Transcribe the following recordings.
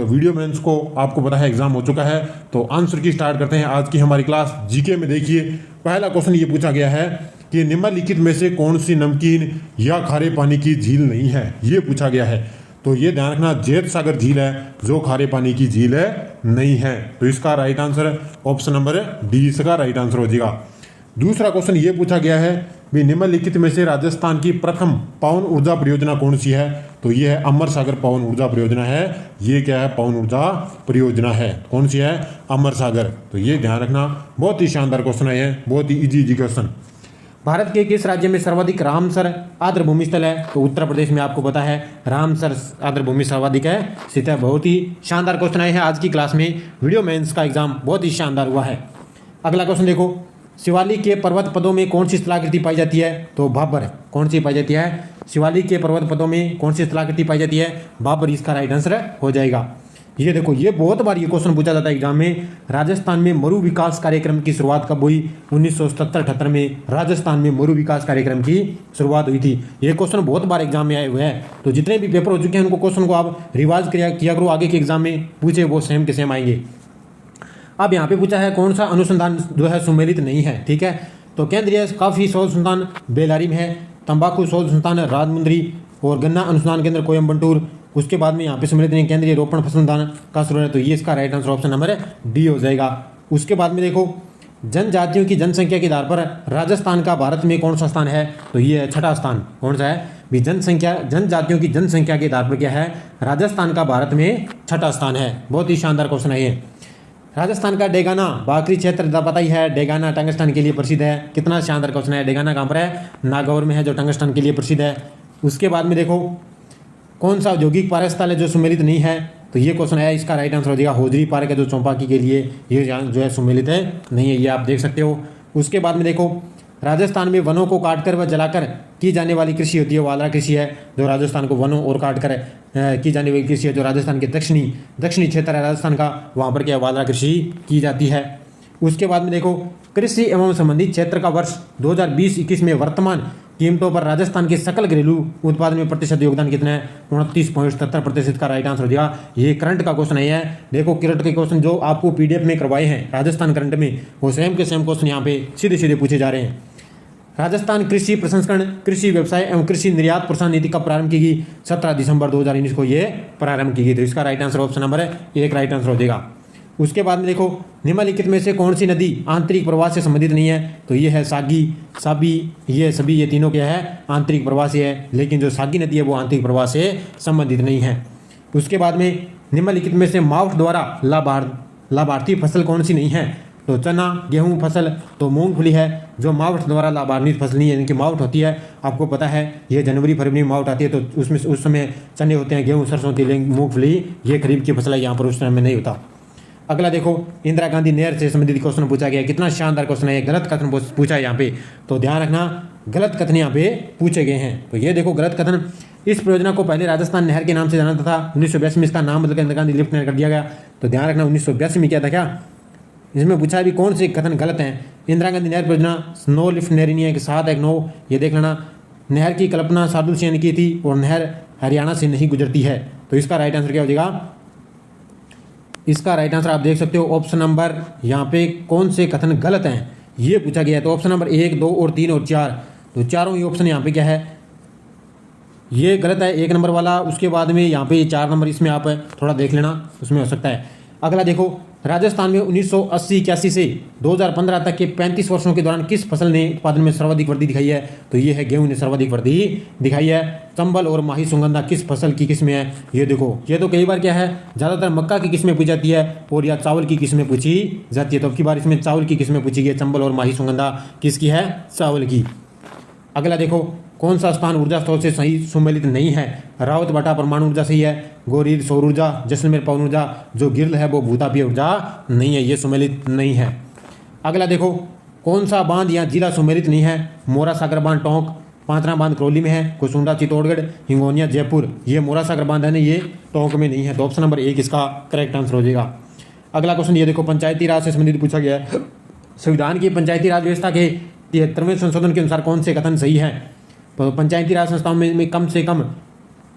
Video mains को आपको पता है एग्जाम हो चुका है। तो आंसर की स्टार्ट करते हैं आज की हमारी क्लास। जीके में देखिए पहला क्वेश्चन ये पूछा गया है कि निम्नलिखित में से कौन सी नमकीन या खारे पानी की झील नहीं है, ये पूछा गया है। तो ये ध्यान रखना, जेत सागर झील है जो खारे पानी की झील है नहीं है। तो इसका right answer option number D इसका राइट आंसर हो जाएगा। दूसरा क्वेश्चन ये पूछा गया है भी निम्नलिखित में से राजस्थान की प्रथम पवन ऊर्जा परियोजना कौन सी है। तो ये है अमर सागर पवन ऊर्जा परियोजना है। ये क्या है, पवन ऊर्जा परियोजना है। कौन सी है, अमर सागर। तो ये ध्यान रखना, बहुत ही शानदार क्वेश्चन है, ये बहुत ही इजी क्वेश्चन। भारत के किस राज्य में सर्वाधिक रामसर आर्द्रभूमि स्थल है। तो उत्तर प्रदेश में आपको पता है रामसर आर्द्रभूमि सर्वाधिक है स्थित है। बहुत ही शानदार क्वेश्चन आए हैं आज की क्लास में। वीडियो मेंस का एग्जाम बहुत ही शानदार हुआ है। अगला क्वेश्चन देखो, शिवालिक के पर्वत पदों में कौन सी स्थलाकृति पाई जाती है। तो भाबर। कौन सी पाई जाती है, शिवालिक के पर्वत पदों में कौन सी स्थलाकृति पाई जाती है, भाबर इसका राइट आंसर हो जाएगा। ये देखो, ये बहुत बार ये क्वेश्चन पूछा जाता है एग्जाम में। राजस्थान में मरु विकास कार्यक्रम की शुरुआत कब हुई। 1977-78 में राजस्थान में मरु विकास कार्यक्रम की शुरुआत हुई थी। ये क्वेश्चन बहुत बार एग्जाम में आए हुए हैं। तो जितने भी पेपर हो चुके हैं उनको क्वेश्चन को आप रिवाइज किया करो, आगे के एग्जाम में पूछे वो सेम के सेम आएंगे। अब यहाँ पे पूछा है कौन सा अनुसंधान जो है सुमेलित नहीं है। ठीक है, तो केंद्रीय काफी शोध संस्थान बेलारी में है, तंबाकू शोध संस्थान राजमुंद्री और गन्ना अनुसंधान केंद्र कोयम्बटूर। उसके बाद में यहाँ पे सम्मिलित नहीं, केंद्रीय रोपण फसल अनुसंधान का शुरू है। तो ये इसका right answer option number D हो जाएगा। उसके बाद में देखो, जनजातियों की जनसंख्या के आधार पर राजस्थान का भारत में कौन सा स्थान है। तो ये है छठा स्थान। कौन सा है भी, जनजातियों की जनसंख्या के आधार पर क्या है, राजस्थान का भारत में छठा स्थान है। बहुत ही शानदार क्वेश्चन है ये। राजस्थान का डेगाना बाकरी क्षेत्र पता ही है, डेगाना टंगस्टन के लिए प्रसिद्ध है। कितना शानदार क्वेश्चन है। डेगाना कहाँ पर है, नागौर में है जो टंगस्टन के लिए प्रसिद्ध है। उसके बाद में देखो, कौन सा औद्योगिक पार्क स्थल है जो सुमेलित नहीं है। तो ये क्वेश्चन है, इसका राइट आंसर हो जाएगा होजरी पार्क है जो चौपाकी के लिए ये जो है सुमेलित है नहीं है, ये आप देख सकते हो। उसके बाद में देखो, राजस्थान में वनों को काटकर व जलाकर की जाने वाली कृषि होती है, वालरा कृषि है जो राजस्थान को वनों और काटकर की जाने वाली कृषि है, जो राजस्थान के दक्षिणी क्षेत्र है राजस्थान का, वहाँ पर क्या वालरा कृषि की जाती है। उसके बाद में देखो, कृषि एवं संबंधित क्षेत्र का वर्ष 2020-21 में वर्तमान कीमतों पर राजस्थान के सकल घरेलू उत्पादन में प्रतिशत योगदान कितना है, 29.77% का राइट आंसर हो जाएगा। ये करंट का क्वेश्चन है। देखो, करंट के क्वेश्चन जो आपको पीडीएफ में करवाए हैं राजस्थान करंट में, वो सेम के सेम क्वेश्चन यहाँ पे सीधे सीधे पूछे जा रहे हैं। राजस्थान कृषि प्रसंस्करण, कृषि व्यवसाय एवं कृषि निर्यात प्रोत्साहन नीति कब प्रारंभ की गई। 17 दिसंबर 2019 को ये प्रारंभ की गई। तो इसका राइट आंसर ऑप्शन नंबर एक राइट आंसर हो जाएगा। उसके बाद में देखो, निम्नलिखित में से कौन सी नदी आंतरिक प्रवाह से संबंधित नहीं है। तो ये है सागी, साबी, ये सभी ये तीनों क्या है, आंतरिक प्रवाह से है। लेकिन जो सागी नदी है वो आंतरिक प्रवाह से संबंधित नहीं है। उसके बाद में निम्नलिखित में से मावठ द्वारा लाभार्थी फसल कौन सी नहीं है। तो चना, गेहूं फसल, तो मूंगफली है जो मावठ द्वारा लाभान्वित फसल नहीं है। इनकी मावठ होती है, आपको पता है ये जनवरी फरवरी में मावठ आती है, तो उसमें उस समय चने होते हैं, गेहूं सरसों होती है, मूंगफली ये खरीफ की फसल है, यहाँ पर उस समय में नहीं होता। अगला देखो, इंदिरा गांधी नहर से संबंधित क्वेश्चन पूछा गया। कितना शानदार क्वेश्चन है। गलत कथन पूछा है यहाँ पे, तो ध्यान रखना गलत कथन यहाँ पे पूछे गए हैं। तो ये देखो गलत कथन, इस परियोजना को पहले राजस्थान नहर के नाम से जाना था। 1982 में इसका नाम बदलकर इंदिरा गांधी लिफ्ट नहर कर दिया गया। तो ध्यान रखना 1982 में क्या था, क्या इसमें पूछा भी कौन से कथन गलत हैं। इंदिरा गांधी नहर परियोजना नो लिफ्ट नहर नहीं है कि 7 एक 9, ये देख लेना। नहर की कल्पना शार्दुल सिंह ने की थी और नहर हरियाणा से नहीं गुजरती है। तो इसका राइट आंसर क्या हो जाएगा, इसका राइट आंसर आप देख सकते हो ऑप्शन नंबर, यहाँ पे कौन से कथन गलत हैं ये पूछा गया है। तो ऑप्शन नंबर 1, 2 और 3 और 4, तो चारों ही ऑप्शन यहाँ पे क्या है, ये गलत है 1 नंबर वाला। उसके बाद में यहाँ पे 4 नंबर, इसमें आप थोड़ा देख लेना, उसमें हो सकता है। अगला देखो, राजस्थान में 1980-81 से 2015 तक के 35 वर्षों के दौरान किस फसल ने उत्पादन में सर्वाधिक वृद्धि दिखाई है। तो ये है गेहूं ने सर्वाधिक वृद्धि दिखाई है। चंबल और माही सुगंधा किस फसल की किस्में है। ये देखो, ये तो कई बार क्या है, ज़्यादातर मक्का की किस्में पूछी जाती है और या चावल की किस्में पूछी जाती है। तो अब की बार इसमें चावल की किस्में पूछी गई। चंबल और माही सुगंधा किसकी है, चावल की। अगला देखो, कौन सा स्थान ऊर्जा स्रोत से सही सुमेलित नहीं है। रावत बाटा परमाणु ऊर्जा सही है, गोरीद सौर ऊर्जा, जैसलमेर पवन ऊर्जा, जो गिरल है वो भूतापीय ऊर्जा नहीं है, ये सुमेलित नहीं है। अगला देखो, कौन सा बांध या जिला सुमेलित नहीं है। मोरा सागर बांध टोंक, पांचरा बांध करौली में है, कुसुंडा चित्तौड़गढ़, हिंगोनिया जयपुर, ये मोरा सागर बांध है ना, ये टोंक में नहीं है। तो ऑप्शन नंबर 1 इसका करेक्ट आंसर हो जाएगा। अगला क्वेश्चन ये देखो, पंचायती राज से संबंधित पूछा गया है। संविधान की पंचायती राज व्यवस्था के 73वें संशोधन के अनुसार कौन से कथन सही है। तो पंचायती राज संस्थाओं में कम से कम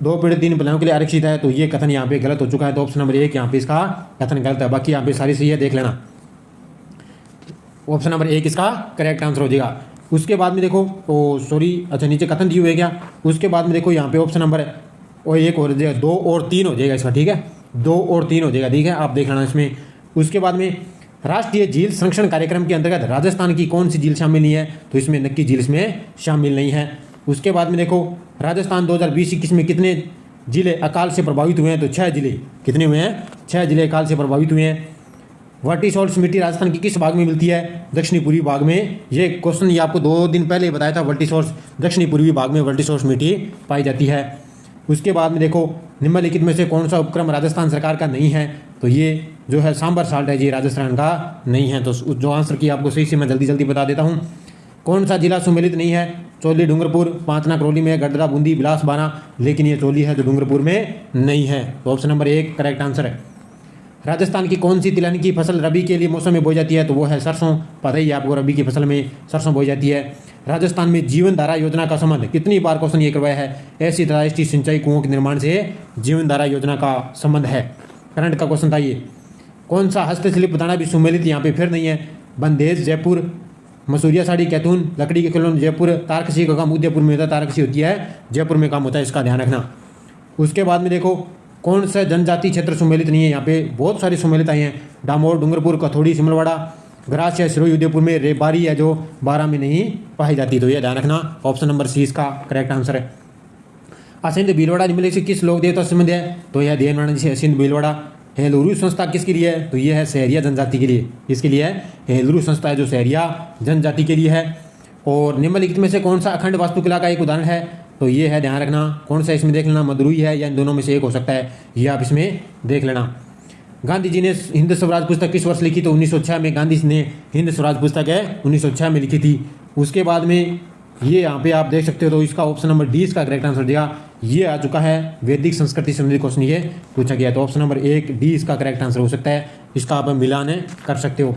2 पीढ़ी 3 पीढ़ियों के लिए आरक्षित है, तो ये कथन यहाँ पे गलत हो चुका है। तो ऑप्शन नंबर 1 यहाँ पे इसका कथन गलत है। बाकी यहाँ पे सारी सही है, देख लेना। ऑप्शन नंबर 1 इसका करेक्ट आंसर हो जाएगा। उसके बाद में देखो, अच्छा नीचे कथन दिए हुए क्या, उसके बाद में देखो यहाँ पे ऑप्शन नंबर और 1 हो जाएगा, 2 और 3 हो जाएगा इसका, ठीक है, 2 और 3 हो जाएगा, ठीक है, आप देख लेना इसमें। उसके बाद में राष्ट्रीय झील संरक्षण कार्यक्रम के अंतर्गत राजस्थान की कौन सी झील शामिल नहीं है, तो इसमें नक्की झील इसमें शामिल नहीं है। उसके बाद में देखो, राजस्थान 2020-21 में कितने जिले अकाल से प्रभावित हुए हैं, तो 6 जिले कितने हुए हैं, 6 जिले अकाल से प्रभावित हुए हैं। वर्टिसॉल्ट मिट्टी राजस्थान की किस भाग में मिलती है, दक्षिणी पूर्वी भाग में। ये क्वेश्चन ये आपको 2 दिन पहले बताया था, वर्टिसॉल्ट दक्षिणी पूर्वी भाग में वर्टिसॉल्ट मिट्टी पाई जाती है। उसके बाद में देखो, निम्नलिखित में से कौन सा उपक्रम राजस्थान सरकार का नहीं है, तो ये जो है सांबर साल्ट है, ये राजस्थान का नहीं है। तो जो आंसर की आपको सही से मैं जल्दी बता देता हूँ। कौन सा जिला सुमेलित नहीं है, चौली डूंगरपुर, पांचना करौली में, गढ़दरा बूंदी, बिलास बाना, लेकिन ये चौली है जो डूंगरपुर में नहीं है। तो ऑप्शन नंबर 1 करेक्ट आंसर है। राजस्थान की कौन सी तिलहन की फसल रबी के लिए मौसम में बोई जाती है, तो वो है सरसों। पता ही है आपको, रबी की फसल में सरसों बोई जाती है। राजस्थान में जीवन धारा योजना का संबंध, कितनी बार क्वेश्चन ये करवाया है, ऐसी राष्ट्रीय सिंचाई कुओं के निर्माण से जीवन धारा योजना का संबंध है, करंट का क्वेश्चन था ये। कौन सा हस्तशिल्प बताना भी सुमेलित यहाँ पे फिर नहीं है, बंदेज जयपुर, मसूरिया साड़ी कैथून, लकड़ी के खिलौने जयपुर, तारकसी का काम उदयपुर में होता है, तारकसी होती है जयपुर में काम होता है, इसका ध्यान रखना। उसके बाद में देखो, कौन सा जनजाति क्षेत्र सुमेलित नहीं है, यहाँ पे बहुत सारी सुमेलित आई हैं, डामोर, डूंगरपुर, कथोड़ी, सिमलवाड़ा, ग्रास सिरोही उदयपुर में, रेबारी है जो 12 में नहीं पाई जाती, तो ये ध्यान रखना। ऑप्शन नंबर सी इसका करेक्ट आंसर है। असिंध भीलवाड़ा निम्नलिखित से किस लोक देवता संबंध है, तो यह देवनारायण जी असिंध भीलवाड़ा। हेलुरु संस्था किसके लिए है, तो ये है सहरिया जनजाति के लिए। इसके लिए है हेलुरु संस्था है जो सहरिया जनजाति के लिए है। और निम्नलिखित में से कौन सा अखंड वास्तुकला का एक उदाहरण है, तो ये है, ध्यान रखना, कौन सा इसमें देख लेना, मदुरई है या इन दोनों में से एक हो सकता है, ये आप इसमें देख लेना। गांधी जी ने हिंद स्वराज पुस्तक किस वर्ष लिखी, तो 1906 में गांधी जी ने हिंद स्वराज पुस्तक है 1906 में लिखी थी। उसके बाद में ये यहाँ पे आप देख सकते हो, तो इसका ऑप्शन नंबर डी इसका करेक्ट आंसर दिया। ये आ चुका है वैदिक संस्कृति संबंधी क्वेश्चन ये पूछा गया, तो ऑप्शन नंबर 1 डी इसका करेक्ट आंसर हो सकता है, इसका आप मिलान कर सकते हो।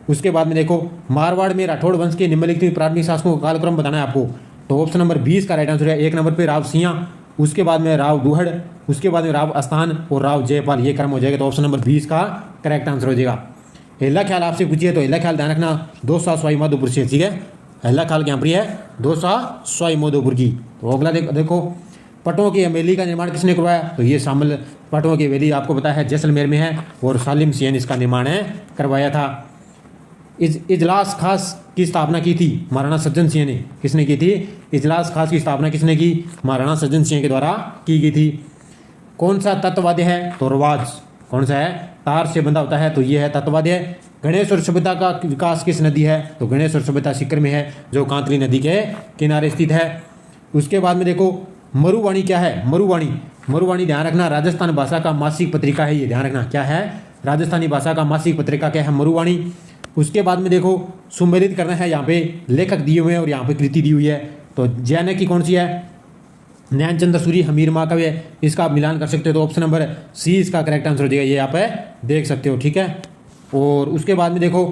उसके बाद में देखो, मारवाड़ में राठौड़ वंश के निम्नलिखित प्राथमिक शासकों का कालक्रम बताना है आपको, तो ऑप्शन नंबर 20 का राइट आंसर है। 1 नंबर पे राव सिंह, उसके बाद में राव दुहड़, उसके बाद में राव अस्थान और राव जयपाल, ये क्रम हो जाएगा, तो ऑप्शन नंबर 20 का करेक्ट आंसर हो जाएगा। हेला ख्याल आपसे पूछिए, तो हेला ख्याल ध्यान रखना, 200 सवाई माधोपुर से, ठीक है, हेला ख्याल क्या प्रिय है 200 सवाई माधोपुर की। तो अगला देखो, पटों की हवेली का निर्माण किसने करवाया, तो ये शामिल पटों की हवेली आपको पता है जैसलमेर में है, और सालिम सिंह ने इसका निर्माण करवाया था। इजलास खास की स्थापना की थी महाराणा सज्जन सिंह ने, किसने की थी, इजलास खास की स्थापना किसने की, महाराणा सज्जन सिंह के द्वारा की गई थी। कौन सा तत्ववाद्य है, तो रवाज, कौन सा है, तार से बंधा होता है, तो ये है तत्ववाद्य। गणेश्वर सभ्यता का विकास किस नदी है, तो गणेश्वर सभ्यता सीकर में है जो कांतली नदी के किनारे स्थित है। उसके बाद में देखो, मरुवाणी क्या है, मरुवाणी ध्यान रखना, राजस्थान भाषा का मासिक पत्रिका है, ये ध्यान रखना क्या है, राजस्थानी भाषा का मासिक पत्रिका क्या है, मरुवाणी। उसके बाद में देखो, सुमेलित करना है, यहाँ पे लेखक दिए हुए हैं और यहाँ पे कृति दी हुई है, तो जैन की कौन सी है, ज्ञानचंद्र सूरी, हमीर महाकाव्य, इसका आप मिलान कर सकते हो, तो ऑप्शन नंबर सी इसका करेक्ट आंसर हो जाएगा, ये आप देख सकते हो, ठीक है। और उसके बाद में देखो,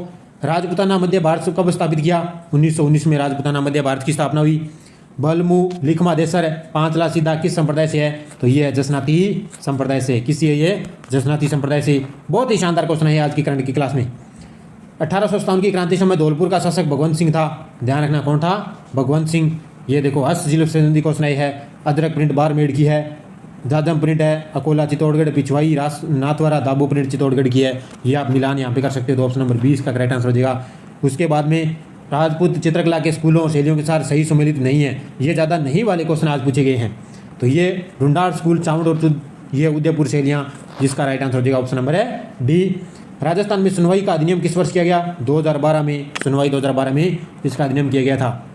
राजपूताना मध्य भारत कब स्थापित किया, 1919 में राजपूताना मध्य भारत की स्थापना हुई। बलमु लिखमा देसर पांचला सीधा किस संप्रदाय से है, तो ये है जसनाती संप्रदाय से, किसी है ये, जसनाती संप्रदाय से। बहुत ही शानदार क्वेश्चन है आज की करंट की क्लास में। 1857 की क्रांति समय धौलपुर का शासक भगवंत सिंह था, ध्यान रखना कौन था, भगवंत सिंह। ये देखो, हस्तशिल्प से संबंधी क्वेश्चन है, अदरक प्रिंट बारमेड़ की है, जाजम प्रिंट है अकोला चित्तौड़गढ़, पिछवाई रास नाथवारा दाबो प्रिंट चित्तौड़गढ़ की है, ये आप मिलान यहाँ पे कर सकते हो, तो ऑप्शन नंबर 20 का करेक्ट आंसर हो जाएगा। उसके बाद में राजपूत चित्रकला के स्कूलों और शैलियों के साथ सही सुमेलित नहीं है, ये ज़्यादा नहीं वाले क्वेश्चन आज पूछे गए हैं, तो ये ढूंढाड़ स्कूल चावड़ और चुद, ये उदयपुर शैलियाँ, जिसका राइट आंसर हो जाएगा ऑप्शन नंबर है डी। राजस्थान में सुनवाई का अधिनियम किस वर्ष किया गया, 2012 में, सुनवाई 2012 में इसका अधिनियम किया गया था।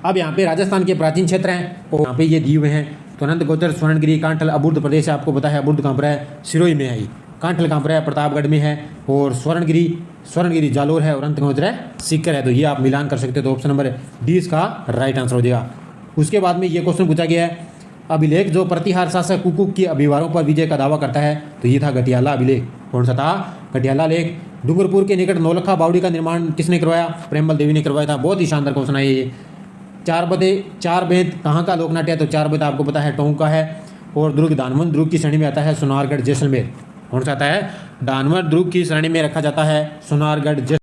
अब यहाँ पे राजस्थान के प्राचीन क्षेत्र हैं और यहाँ पे ये दिए हुए हैं, तो अनंत गोचर, स्वर्णगिरी, कांठल, अबुर्द प्रदेश है, आपको पता है अबुर्द कहाँ पर है, सिरोही में है, कांठल कहाँ पर है, प्रतापगढ़ में है, और स्वर्णगिरी जालोर है, और अंत गोचर है सीकर है, तो ये आप मिलान कर सकते हो, तो ऑप्शन नंबर डी इसका राइट आंसर हो जाएगा। उसके बाद में ये क्वेश्चन पूछा गया है, अभिलेख जो प्रतिहार शासक कुकुक की अभिवारों पर विजय का दावा करता है, तो ये था गटियाला अभिलेख, कौन सा था, गटियाला लेख। डूंगरपुर के निकट नौलखा बावड़ी का निर्माण किसने करवाया, प्रेमबल देवी ने करवाया था, बहुत ही शानदार क्वेश्चन है ये। चार बेंत कहाँ का लोक नाट्य है, तो चार बेंत आपको पता है टोंक का है। और दुर्ग दानवन दुर्ग की श्रेणी में आता है सोनारगढ़ जैसलमेर। कौन सा आता है? दानवन दुर्ग की श्रेणी में रखा जाता है सोनारगढ़